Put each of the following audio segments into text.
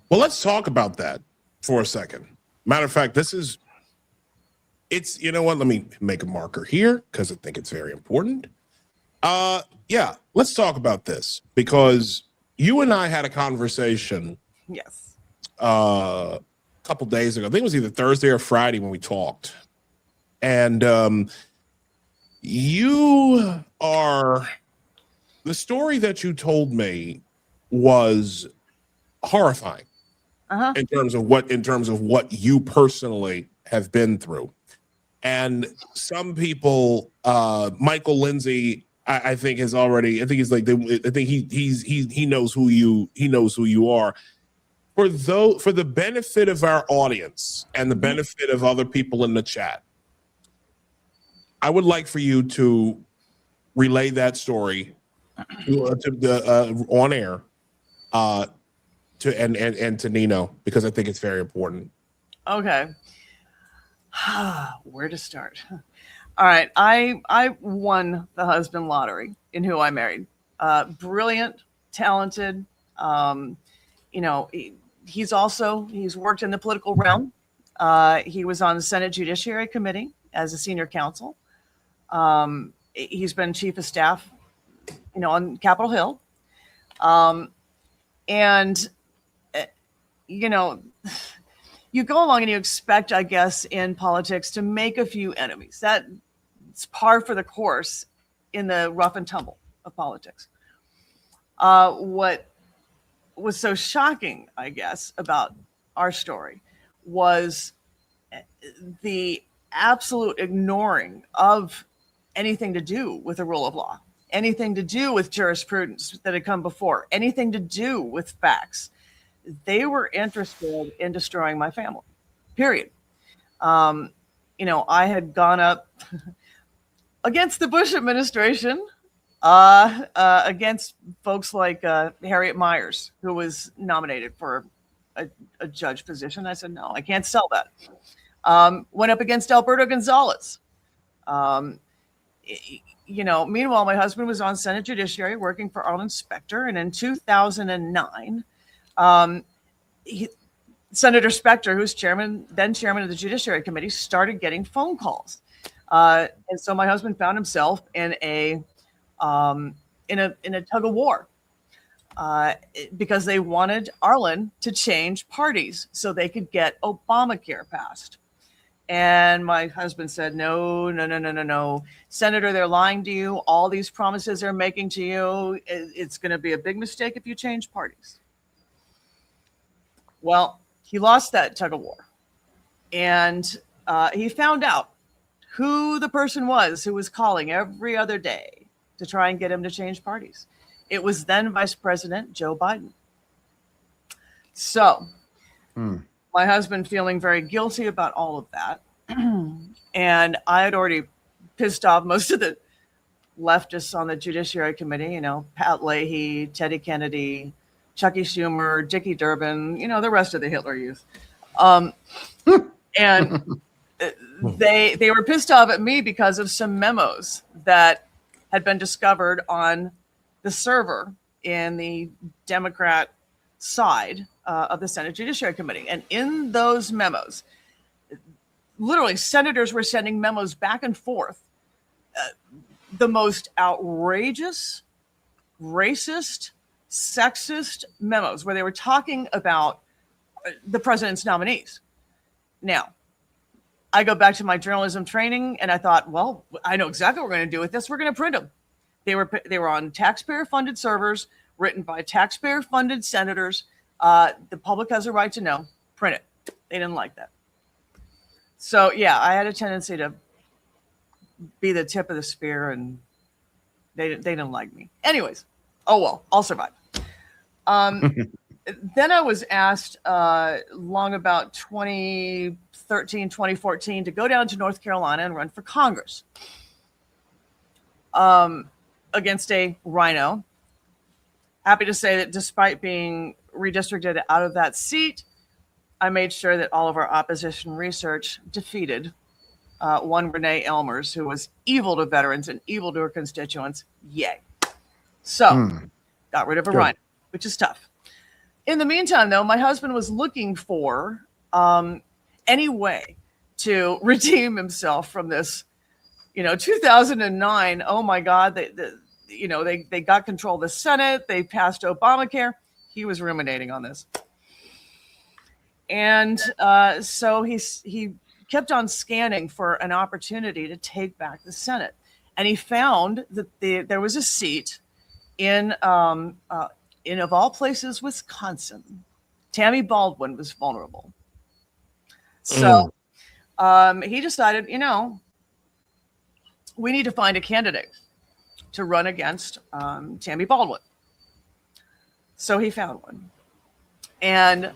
Well, let's talk about that for a second. Matter of fact, you know what? Let me make a marker here because I think it's very important. Yeah, let's talk about this because you and I had a conversation. Yes. A couple days ago. I think it was either Thursday or Friday when we talked. And the story that you told me was horrifying in terms of what you personally have been through. And some people, Michael Lindsay, I think he's like, I think he knows who you are. For the benefit of our audience and the benefit of other people in the chat, I would like for you to relay that story on air to Nino, because I think it's very important. Okay. Where to start? All right. I won the husband lottery in who I married. Brilliant, talented. He's worked in the political realm. He was on the Senate Judiciary Committee as a senior counsel. He's been chief of staff, on Capitol Hill. You go along and you expect, I guess, in politics to make a few enemies. That's par for the course in the rough and tumble of politics. What was so shocking, I guess, about our story was the absolute ignoring of anything to do with the rule of law, anything to do with jurisprudence that had come before, anything to do with facts. They were interested in destroying my family, period. I had gone up against the Bush administration, against folks like Harriet Miers, who was nominated for a judge position. I said, no, I can't sell that. Went up against Alberto Gonzalez. Meanwhile, my husband was on Senate Judiciary working for Arlen Specter. And in 2009, Senator Specter, who's then chairman of the Judiciary Committee, started getting phone calls. And so my husband found himself in a tug of war because they wanted Arlen to change parties so they could get Obamacare passed. And my husband said, no. Senator, they're lying to you. All these promises they're making to you, it's going to be a big mistake if you change parties. Well, he lost that tug of war. And he found out who the person was who was calling every other day to try and get him to change parties. It was then Vice President Joe Biden. So my husband feeling very guilty about all of that. And I had already pissed off most of the leftists on the Judiciary Committee, Pat Leahy, Teddy Kennedy, Chucky Schumer, Dickie Durbin, the rest of the Hitler Youth. And they were pissed off at me because of some memos that had been discovered on the server in the Democrat side of the Senate Judiciary Committee. And in those memos, literally senators were sending memos back and forth, the most outrageous, racist, sexist memos where they were talking about the president's nominees. Now, I go back to my journalism training and I thought, well, I know exactly what we're going to do with this. We're going to print them. They were on taxpayer-funded servers, written by taxpayer-funded senators. The public has a right to know. Print it. They didn't like that. So, yeah, I had a tendency to be the tip of the spear, and they didn't like me. Anyways, oh, well, I'll survive. Then I was asked long about 2013, 2014 to go down to North Carolina and run for Congress against a rhino. Happy to say that despite being redistricted out of that seat, I made sure that all of our opposition research defeated one Renee Elmers, who was evil to veterans and evil to her constituents. Yay. So got rid of a rhino, which is tough. In the meantime, though, my husband was looking for any way to redeem himself from this, 2009. Oh my God, they got control of the Senate. They passed Obamacare. He was ruminating on this. And so he kept on scanning for an opportunity to take back the Senate. And he found that there was a seat in of all places, Wisconsin. Tammy Baldwin was vulnerable. So he decided, we need to find a candidate to run against Tammy Baldwin. So he found one. And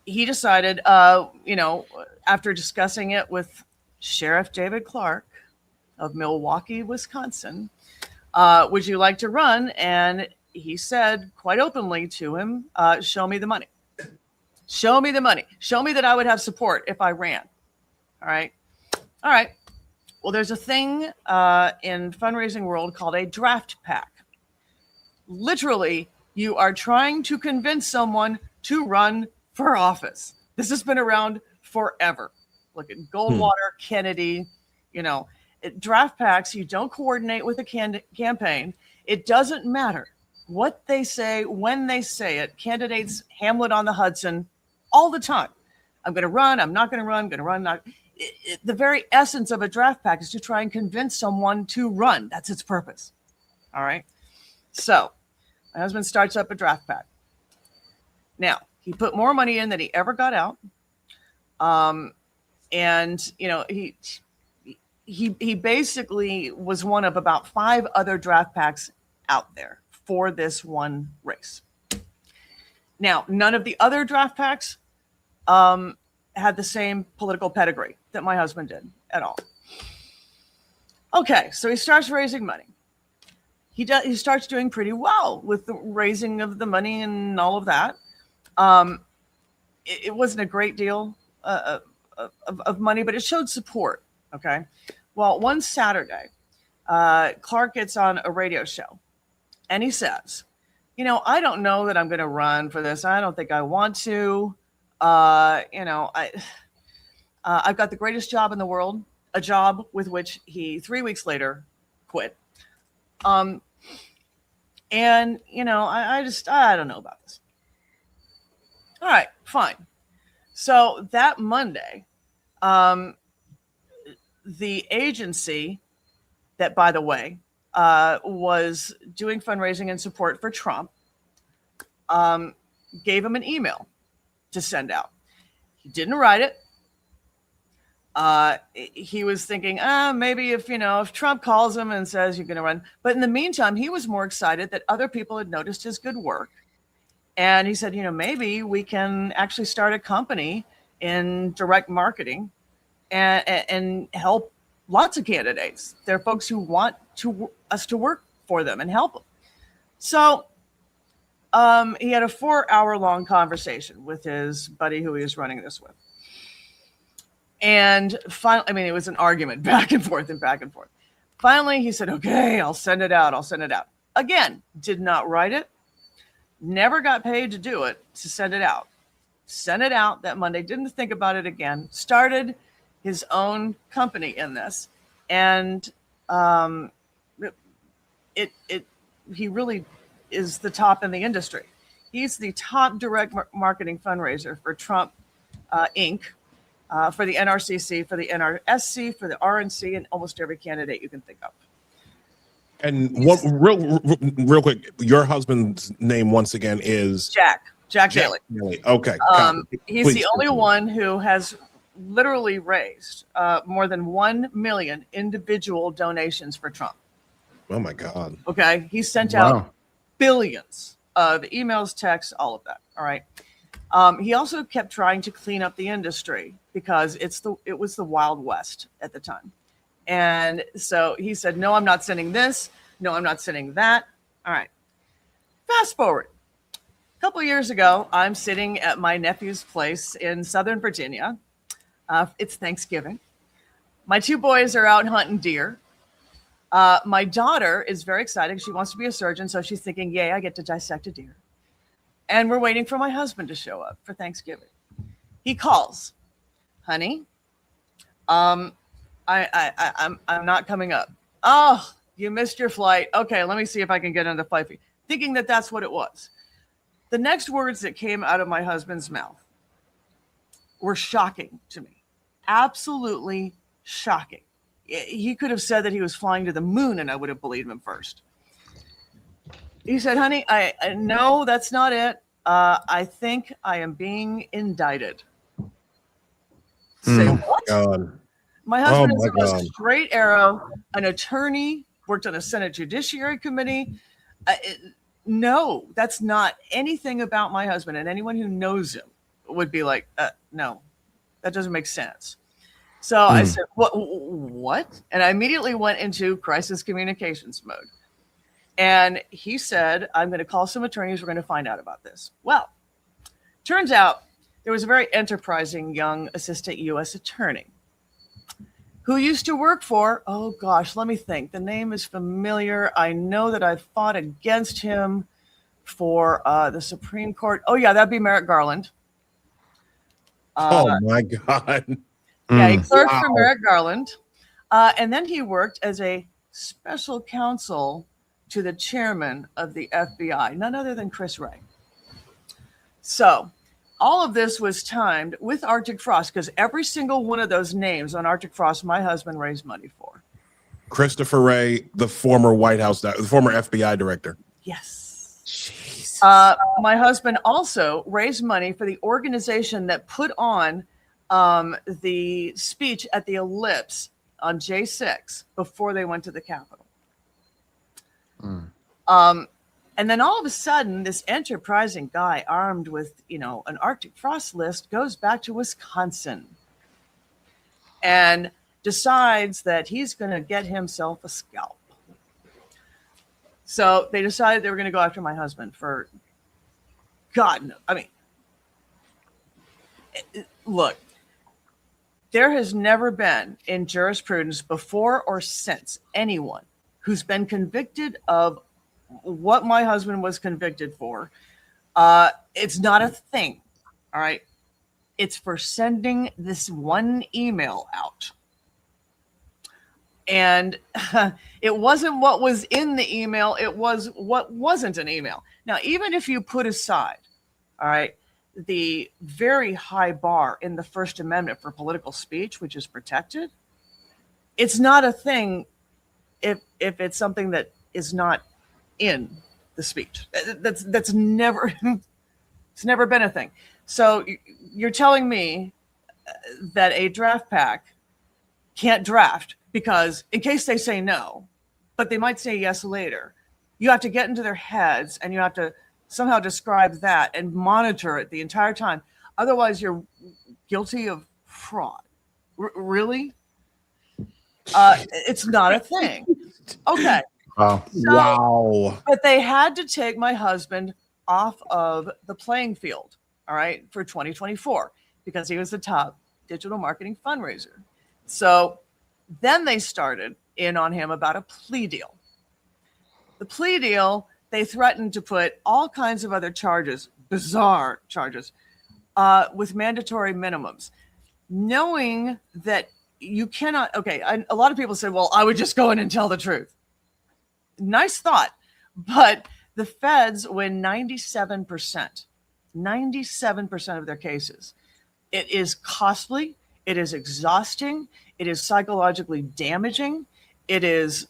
he decided, after discussing it with Sheriff David Clark of Milwaukee, Wisconsin, would you like to run? And he said quite openly to him, show me the money. Show me the money. Show me that I would have support if I ran. All right. Well, there's a thing in fundraising world called a draft pack. Literally, you are trying to convince someone to run for office. This has been around forever. Look at Goldwater, Kennedy, draft packs. You don't coordinate with a campaign. It doesn't matter what they say, when they say it. Candidates, Hamlet on the Hudson, all the time. I'm going to run. I'm not going to run. I'm going to run. Not. The very essence of a draft pack is to try and convince someone to run. That's its purpose. All right. So my husband starts up a draft pack. Now, he put more money in than he ever got out. He basically was one of about 5 other draft packs out there for this one race. Now, none of the other draft packs had the same political pedigree that my husband did at all. Okay, so he starts raising money. He starts doing pretty well with the raising of the money and all of that. It wasn't a great deal of money, but it showed support. Okay. Well, one Saturday, Clark gets on a radio show and he says, I don't know that I'm going to run for this. I don't think I want to. I've got the greatest job in the world, a job with which he 3 weeks later quit. I don't know about this. All right, fine. So that Monday, the agency that, by the way, was doing fundraising and support for Trump, gave him an email to send out. He didn't write it. He was thinking, maybe if Trump calls him and says you're going to run. But in the meantime, he was more excited that other people had noticed his good work. And he said, maybe we can actually start a company in direct marketing and help lots of candidates. There are folks who want us to work for them and help them. So he had a 4-hour-long conversation with his buddy who he was running this with. And finally, it was an argument back and forth and back and forth. Finally, he said, okay, I'll send it out. Again, did not write it. Never got paid to do it, to send it out. Sent it out that Monday. Didn't think about it again. Started his own company in this. And he really is the top in the industry. He's the top direct marketing fundraiser for Trump Inc., for the NRCC, for the NRSC, for the RNC, and almost every candidate you can think of. And what real quick, your husband's name once again is Jack Daly. Okay. He's the only one who has literally raised more than 1 million individual donations for Trump. Oh my God. Okay. He sent out billions of emails, texts, all of that. All right. He also kept trying to clean up the industry because it was the Wild West at the time. And so he said, no, I'm not sending this. No, I'm not sending that. All right. Fast forward. A couple of years ago, I'm sitting at my nephew's place in Southern Virginia. It's Thanksgiving. My 2 boys are out hunting deer. My daughter is very excited. She wants to be a surgeon. So she's thinking, yay, I get to dissect a deer. And we're waiting for my husband to show up for Thanksgiving. He calls, honey, I'm not coming up. Oh, you missed your flight. Okay, let me see if I can get on the flight. Thinking that that's what it was. The next words that came out of my husband's mouth were shocking to me. Absolutely shocking. He could have said that he was flying to the moon and I would have believed him first. He said, honey, I no, that's not it. I think I am being indicted. Say what? God. My husband is the most straight arrow, an attorney, worked on a Senate Judiciary Committee. No, that's not anything about my husband. And anyone who knows him would be like, no, that doesn't make sense. So I said, what? And I immediately went into crisis communications mode. And he said, I'm going to call some attorneys. We're going to find out about this. Well, turns out there was a very enterprising young assistant U.S. attorney who used to work for, oh gosh, let me think. The name is familiar. I know that I fought against him for the Supreme Court. Oh yeah, that'd be Merrick Garland. Oh my God. Yeah, he clerked for Merrick Garland. And then he worked as a special counsel to the chairman of the FBI, none other than Chris Wray. So all of this was timed with Arctic Frost because every single one of those names on Arctic Frost, my husband raised money for. Christopher Wray, the former White House, the former FBI director. Yes. Jesus. My husband also raised money for the organization that put on the speech at the Ellipse on J6 before they went to the Capitol. And then all of a sudden, this enterprising guy armed with, an Arctic Frost list goes back to Wisconsin and decides that he's going to get himself a scalp. So they decided they were going to go after my husband for God. No, I mean, look, there has never been in jurisprudence before or since anyone who's been convicted of what my husband was convicted for. It's not a thing. All right. It's for sending this one email out. And it wasn't what was in the email. It was what wasn't an email. Now, even if you put aside, all right, the very high bar in the First Amendment for political speech, which is protected, it's not a thing if it's something that is not in the speech. That's never, it's never been a thing. So you're telling me that a draft pack can't draft because in case they say no, but they might say yes later, you have to get into their heads and you have to somehow describe that and monitor it the entire time. Otherwise, you're guilty of fraud. Really? It's not a thing. Okay. Wow. So, Wow. But they had to take my husband off of the playing field, all right, for 2024 because he was the top digital marketing fundraiser. So then they started in on him about a plea deal. The plea deal, they threatened to put all kinds of other charges, bizarre charges, with mandatory minimums, knowing that you cannot. Okay, a lot of people say, well, I would just go in and tell the truth. Nice thought, but the feds win 97% of their cases. It is costly. It is exhausting. It is psychologically damaging. It is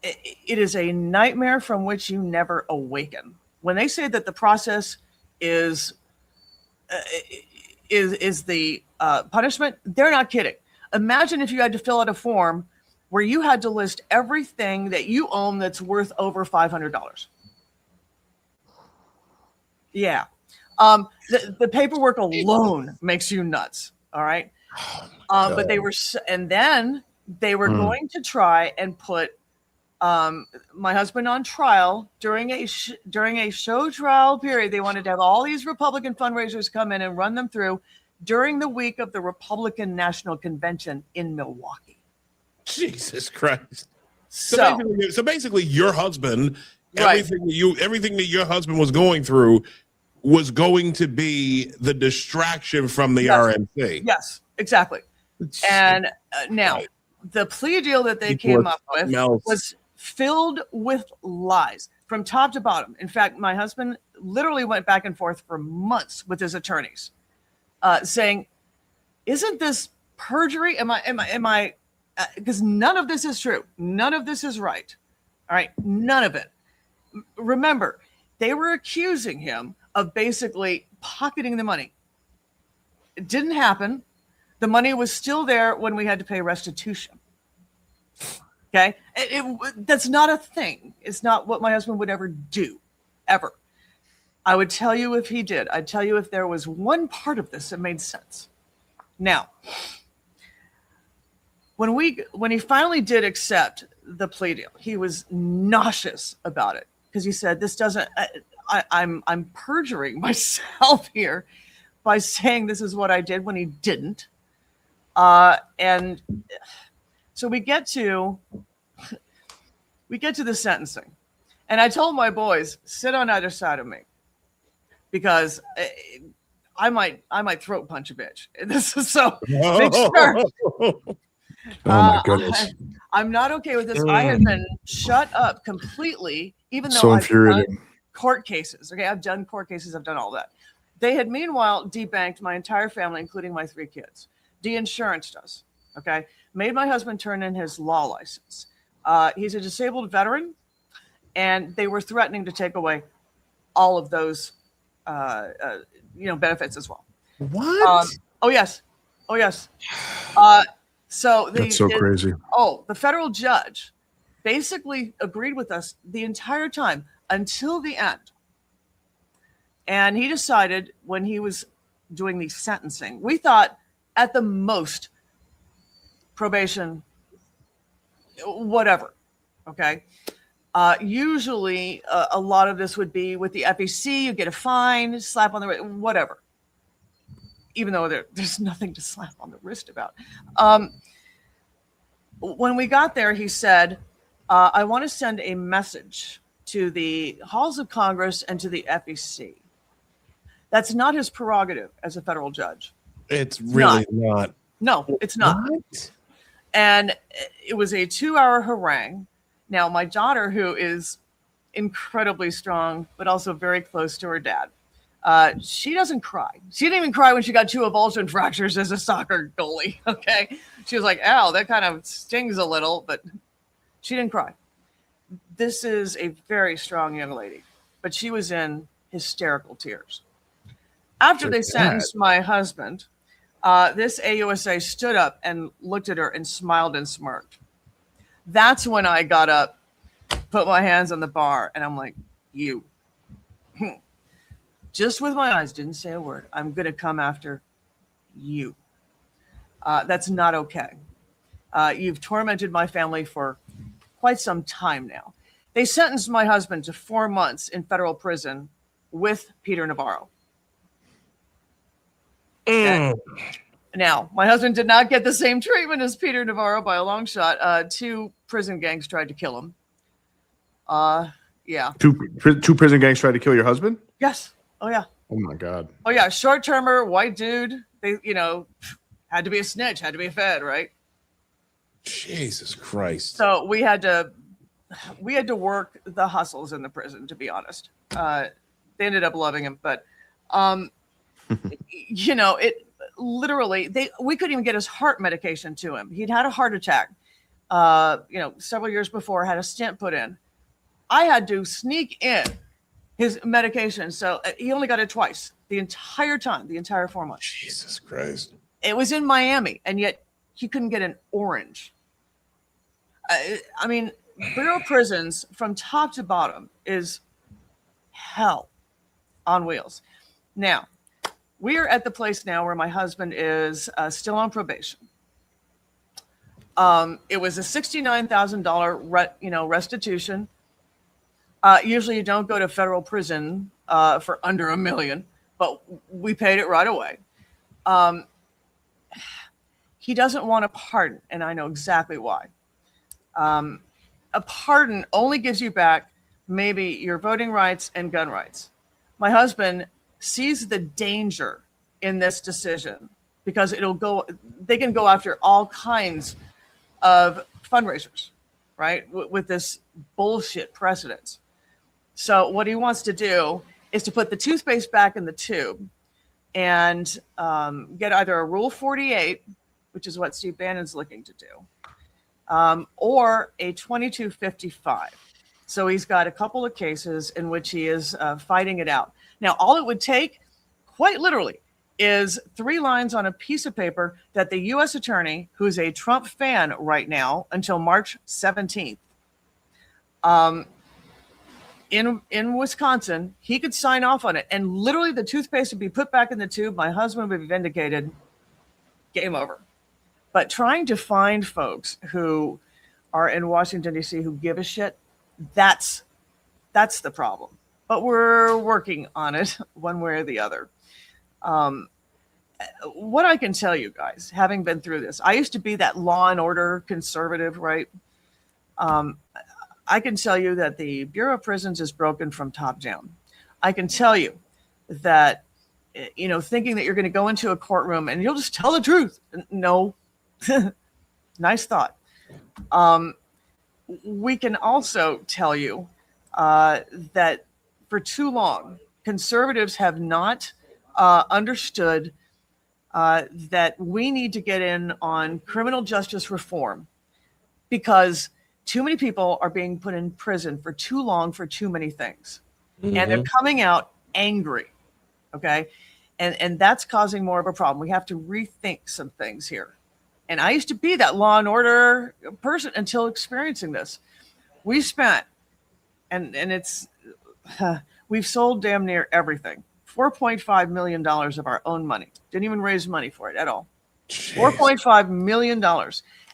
a nightmare from which you never awaken. When they say that the process is the punishment, they're not kidding. Imagine if you had to fill out a form where you had to list everything that you own that's worth over $500. Yeah. The paperwork alone makes you nuts. All right. But they were, and then they were going to try and put my husband on trial during a show trial period. They wanted to have all these Republican fundraisers come in and run them through during the week of the Republican National Convention in Milwaukee. Jesus Christ. So basically your husband, everything that your husband was going through, was going to be the distraction from the Yes. RNC. Yes, exactly. And now the plea deal that they came up with was filled with lies from top to bottom. In fact, my husband literally went back and forth for months with his attorneys, saying, "Isn't this perjury? Am I? Because none of this is true. None of this is right. All right, none of it." Remember, they were accusing him of basically pocketing the money. It didn't happen. The money was still there when we had to pay restitution. Okay? That's not a thing. It's not what my husband would ever do, ever. I would tell you if he did. I'd tell you if there was one part of this that made sense. Now, when he finally did accept the plea deal, he was nauseous about it because he said, "This doesn't. I'm perjuring myself here by saying this is what I did when he didn't." And so we get to the sentencing, and I told my boys, sit on either side of me because I might throat punch a bitch. This is so make sure. Oh my goodness! I'm not okay with this. I have been shut up completely, even though So I've infuriating. done court cases. Okay, I've done court cases. I've done all that. They had meanwhile debanked my entire family, including my 3 kids. De-insurance us. Okay, made my husband turn in his law license. He's a disabled veteran, and they were threatening to take away all of those, benefits as well. What? Oh yes. So That's so crazy. Oh, the federal judge basically agreed with us the entire time until the end. And he decided when he was doing the sentencing, we thought at the most probation, whatever. Okay. Usually a lot of this would be with the FEC, you get a fine, slap on the wrist, whatever. Even though there's nothing to slap on the wrist about. When we got there, he said, I want to send a message to the halls of Congress and to the FEC. That's not his prerogative as a federal judge. It's really not. No, it's not. What? And it was a 2-hour harangue. Now, my daughter, who is incredibly strong, but also very close to her dad, she doesn't cry. She didn't even cry when she got 2 avulsion fractures as a soccer goalie. Okay. She was like, ow, that kind of stings a little, but she didn't cry. This is a very strong young lady, but she was in hysterical tears. After they sentenced my husband, this AUSA stood up and looked at her and smiled and smirked. That's when I got up, put my hands on the bar, and I'm like, you. Just with my eyes, didn't say a word. I'm going to come after you. That's not okay. You've tormented my family for quite some time now. They sentenced my husband to 4 months in federal prison with Peter Navarro. Now, my husband did not get the same treatment as Peter Navarro by a long shot. 2 prison gangs tried to kill him. Yeah. Two prison gangs tried to kill your husband? Yes. Oh, yeah. Oh, my God. Oh, yeah. Short-termer, white dude. They, had to be a snitch, had to be a fed, right? Jesus Christ. So we had to work the hustles in the prison, to be honest. They ended up loving him, but, it literally, we couldn't even get his heart medication to him. He'd had a heart attack, several years before, had a stent put in. I had to sneak in his medication. So he only got it twice the entire time, the entire 4 months. Jesus Christ. It was in Miami, and yet he couldn't get an orange. I mean, Bureau of Prisons from top to bottom is hell on wheels. Now, we are at the place now where my husband is still on probation. It was a $69,000 restitution. Usually you don't go to federal prison for under $1 million, but we paid it right away. He doesn't want a pardon, and I know exactly why. A pardon only gives you back maybe your voting rights and gun rights. My husband sees the danger in this decision because they can go after all kinds of fundraisers, right? With this bullshit precedent. So what he wants to do is to put the toothpaste back in the tube and get either a Rule 48, which is what Steve Bannon's looking to do, or a 2255. So he's got a couple of cases in which he is fighting it out. Now, all it would take, quite literally, is 3 lines on a piece of paper that the U.S. attorney, who's a Trump fan right now until March 17th, in Wisconsin, he could sign off on it. And literally the toothpaste would be put back in the tube. My husband would be vindicated. Game over. But trying to find folks who are in Washington, D.C. who give a shit, that's the problem. But we're working on it one way or the other. What I can tell you guys, having been through this, I used to be that law and order conservative, right? I can tell you that the Bureau of Prisons is broken from top down. I can tell you that, thinking that you're going to go into a courtroom and you'll just tell the truth. No. Nice thought. We can also tell you that for too long, conservatives have not understood that we need to get in on criminal justice reform because too many people are being put in prison for too long for too many things. Mm-hmm. And they're coming out angry. Okay. And that's causing more of a problem. We have to rethink some things here. And I used to be that law and order person until experiencing this. We spent, and it's, we've sold damn near everything. $4.5 million of our own money. Didn't even raise money for it at all. Jeez. $4.5 million.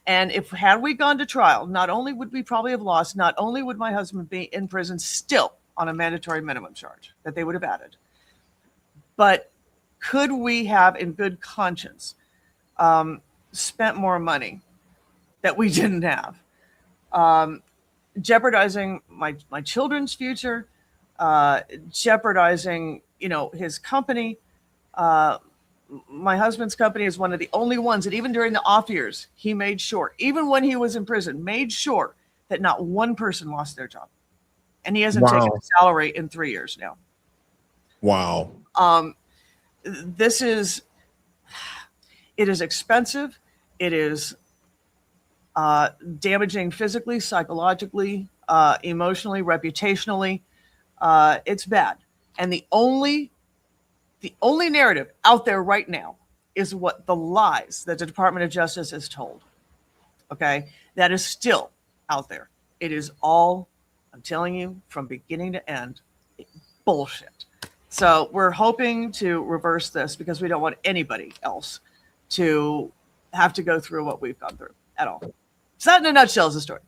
And had we gone to trial, not only would we probably have lost, not only would my husband be in prison still on a mandatory minimum charge that they would have added, but could we have in good conscience spent more money that we didn't have, jeopardizing my children's future, jeopardizing, his company. My husband's company is one of the only ones that even during the off years, he made sure, even when he was in prison, made sure that not one person lost their job. And he hasn't taken a salary in 3 years now. Wow. It is expensive. It is damaging physically, psychologically, emotionally, reputationally. It's bad. And the only narrative out there right now is what the lies that the Department of Justice has told. Okay. That is still out there. It is all, I'm telling you, from beginning to end, bullshit. So we're hoping to reverse this because we don't want anybody else to have to go through what we've gone through at all. So that in a nutshell is the story.